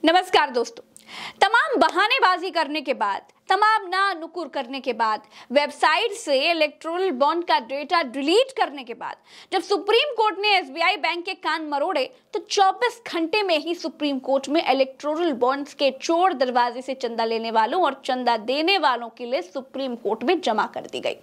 नमस्कार दोस्तों। तमाम बहानेबाजी करने के बाद, तमाम ना नुकुर करने के बाद, वेबसाइट से इलेक्टोरल बॉन्ड का डेटा डिलीट करने के बाद जब सुप्रीम कोर्ट ने एसबीआई बैंक के कान मरोड़े तो 24 घंटे में ही सुप्रीम कोर्ट में इलेक्टोरल बॉन्ड्स के चोर दरवाजे से चंदा लेने वालों और चंदा देने वालों की लिस्ट सुप्रीम कोर्ट में जमा कर दी गई।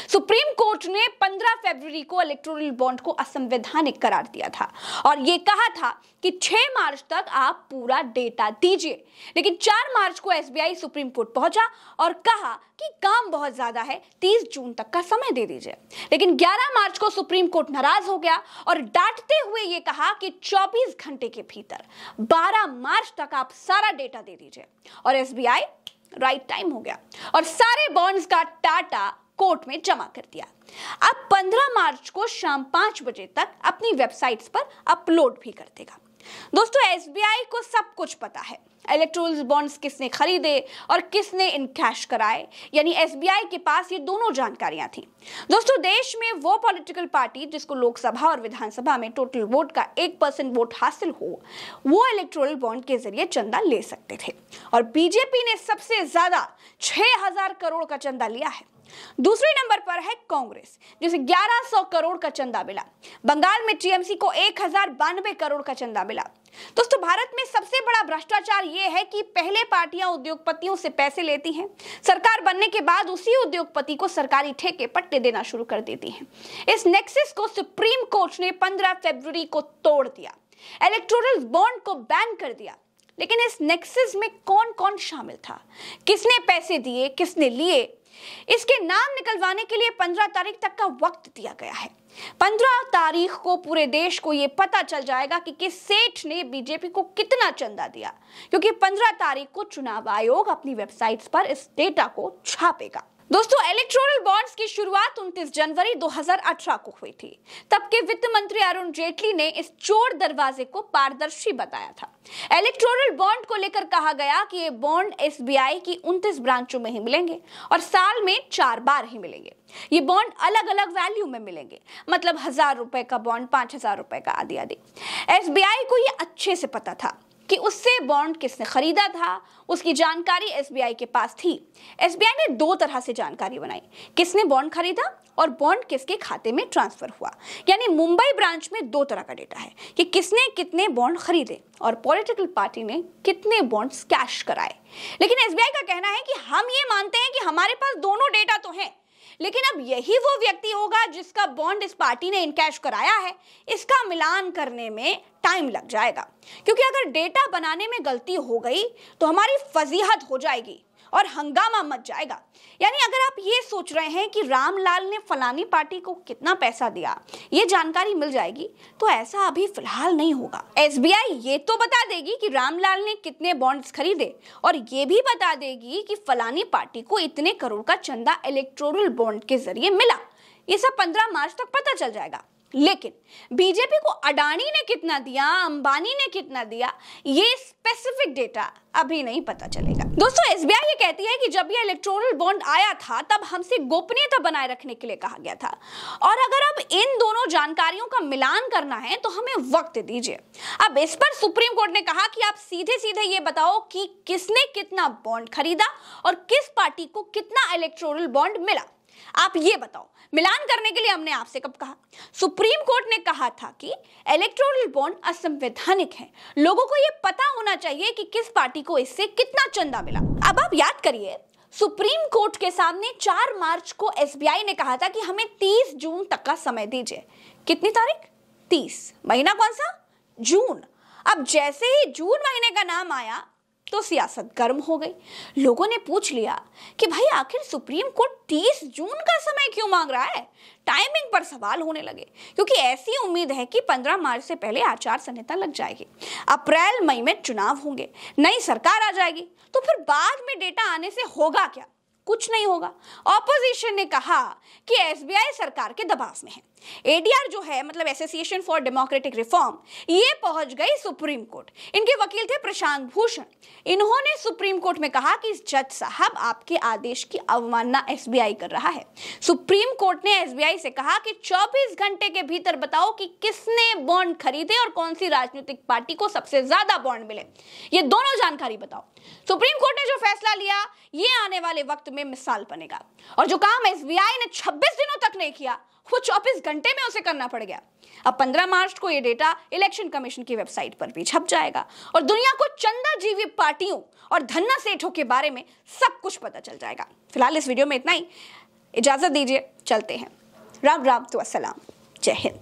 सुप्रीम कोर्ट ने 15 फरवरी को इलेक्टोरल बॉन्ड को असंवैधानिक करार दिया था और यह कहा था कि 6 मार्च तक आप पूरा डेटा दीजिए। लेकिन 4 मार्च को एसबीआई सुप्रीम कोर्ट पहुंचा और कहा कि काम बहुत ज्यादा है, 30 जून तक का समय दे दीजिए। लेकिन 11 मार्च को सुप्रीम कोर्ट नाराज हो गया और डांटते हुए यह कहा कि 24 घंटे के भीतर 12 मार्च तक आप सारा डेटा दे दीजिए। और एसबीआई राइट टाइम हो गया और सारे बॉन्ड्स का डाटा कोर्ट में जमा कर दिया। अब 15 मार्च को शाम 5 बजे तक अपनी वेबसाइट्स पर अपलोड भी कर देगा। दोस्तों, एसबीआई को सब कुछ पता है, इलेक्टोरल बॉन्ड्स किसने खरीदे और किसने इनकैश कराए, यानी एसबीआई के पास ये दोनों जानकारियां थी। दोस्तों, देश में वो पॉलिटिकल पार्टी जिसको लोकसभा और विधानसभा में टोटल वोट का 1% वोट हासिल हो, वो इलेक्टोरल बॉन्ड के जरिए चंदा ले सकते थे और बीजेपी ने सबसे ज्यादा 6,000 करोड़ का चंदा लिया है। दूसरे नंबर पर है कांग्रेस, जिसे 1100 करोड़ का चंदा मिला। बंगाल में टीएमसी को 1092 करोड़ का चंदा मिला। दोस्तों, भारत में सबसे बड़ा भ्रष्टाचार यह है कि पहले पार्टियां उद्योगपतियों से पैसे लेती हैं, सरकार बनने के बाद उसी उद्योगपति को सरकारी ठेके पट्टे देना शुरू कर देती हैं। इस नेक्सस को सुप्रीम कोर्ट ने 15 फरवरी को तोड़ दिया, इलेक्टोरल बॉन्ड को बैन कर दिया। लेकिन इस नेक्सस में कौन कौन शामिल था, किसने पैसे दिए, किसने लिए, इसके नाम निकलवाने के लिए 15 तारीख तक का वक्त दिया गया है। 15 तारीख को पूरे देश को यह पता चल जाएगा कि किस सेठ ने बीजेपी को कितना चंदा दिया, क्योंकि 15 तारीख को चुनाव आयोग अपनी वेबसाइट्स पर इस डेटा को छापेगा। दोस्तों, इलेक्टोरल बॉन्ड्स की शुरुआत 29 जनवरी 2018 को हुई थी। तब के वित्त मंत्री अरुण जेटली ने इस चोर दरवाजे को पारदर्शी बताया था। इलेक्टोरल बॉन्ड को लेकर कहा गया कि ये बॉन्ड एसबीआई की 29 ब्रांचों में ही मिलेंगे और साल में 4 बार ही मिलेंगे। ये बॉन्ड अलग अलग वैल्यू में मिलेंगे, मतलब 1000 रुपए का बॉन्ड, 5000 रुपए का, आदि आदि। एसबीआई को ये अच्छे से पता था कि उससे बॉन्ड किसने खरीदा था, उसकी जानकारी एसबीआई के पास थी। एसबीआई ने 2 तरह से जानकारी बनाई, किसने बॉन्ड खरीदा और बॉन्ड किसके खाते में ट्रांसफर हुआ। यानी मुंबई ब्रांच में 2 तरह का डेटा है कि किसने कितने बॉन्ड खरीदे और पॉलिटिकल पार्टी ने कितने बॉन्ड्स कैश कराए। लेकिन एसबीआई का कहना है कि हम ये मानते हैं कि हमारे पास दोनों डेटा तो हैं, लेकिन अब यही वो व्यक्ति होगा जिसका बॉन्ड इस पार्टी ने इनकैश कराया है, इसका मिलान करने में टाइम लग जाएगा। क्योंकि अगर डेटा बनाने में गलती हो गई तो हमारी फजीहत हो जाएगी और हंगामा मच जाएगा। यानी अगर आप ये सोच रहे हैं कि रामलाल ने फलानी पार्टी को कितना पैसा दिया, ये जानकारी मिल जाएगी, तो ऐसा अभी फिलहाल नहीं होगा। एसबीआई ये तो बता देगी कि रामलाल ने कितने बॉन्ड्स खरीदे और ये भी बता देगी कि फलानी पार्टी को इतने करोड़ का चंदा इलेक्टोरल बॉन्ड के जरिए मिला। ये सब 15 मार्च तक पता चल जाएगा। लेकिन बीजेपी को अडानी ने कितना दिया, अंबानी ने कितना दिया, ये स्पेसिफिक डेटा अभी नहीं पता चलेगा। दोस्तों, एसबीआई ये कहती है कि जब ये इलेक्टोरल बॉन्ड आया था तब हमसे गोपनीयता बनाए रखने के लिए कहा गया था और अगर अब इन दोनों जानकारियों का मिलान करना है तो हमें वक्त दीजिए। अब इस पर सुप्रीम कोर्ट ने कहा कि आप सीधे सीधे ये बताओ कि किसने कितना बॉन्ड खरीदा और किस पार्टी को कितना इलेक्टोरल बॉन्ड मिला। आप ये बताओ। मिलान करने के लिए हमने आपसे कब कहा? सुप्रीम कोर्ट ने कहा था कि इलेक्टोरल बॉन्ड असंवैधानिक है, लोगों को यह पता होना चाहिए कि किस पार्टी को इससे कितना चंदा मिला। अब आप याद करिए, सुप्रीम कोर्ट के सामने 4 मार्च को एसबीआई ने कहा था कि हमें 30 जून तक का समय दीजिए। कितनी तारीख? 30। महीना कौन सा? जून। अब जैसे ही जून महीने का नाम आया तो सियासत गर्म हो गई। लोगों ने पूछ लिया कि भाई आखिर सुप्रीम कोर्ट 30 जून का समय क्यों मांग रहा है। टाइमिंग पर सवाल होने लगे, क्योंकि ऐसी उम्मीद है कि 15 मार्च से पहले आचार संहिता लग जाएगी, अप्रैल मई में चुनाव होंगे, नई सरकार आ जाएगी, तो फिर बाद में डेटा आने से होगा क्या? कुछ नहीं होगा। ऑपोजिशन ने कहा कि एसबीआई सरकार के दबाव में है, एडीआर जो है मतलब एसोसिएशन फॉर डेमोक्रेटिक रिफॉर्म, ये पहुंच गई सुप्रीम कोर्ट। इनके वकील थे प्रशांत भूषण। इन्होंने सुप्रीम कोर्ट में कहा कि जज साहब आपके आदेश की अवमानना एसबीआई कर रहा है। सुप्रीम कोर्ट ने एसबीआई से कहा कि 24 घंटे के भीतर बताओ कि किसने बॉन्ड खरीदे और कौन सी राजनीतिक पार्टी को सबसे ज्यादा बॉन्ड मिले, ये दोनों जानकारी बताओ। सुप्रीम कोर्ट ने जो फैसला लिया ये आने वाले वक्त में मिसाल बनेगा, और जो काम एसबीआई ने 26 दिनों तक नहीं किया वो 24 घंटे में उसे करना पड़ गया। अब 15 मार्च को ये डेटा इलेक्शन कमीशन की वेबसाइट पर भी छप जाएगा और दुनिया को चंदाजीवी पार्टियों और धन्ना सेठों के बारे में सब कुछ पता चल जाएगा। फिलहाल इस वीडियो में इतना ही, इजाजत दीजिए, चलते हैं। राम राम तो अस्सलाम, जय हिंद।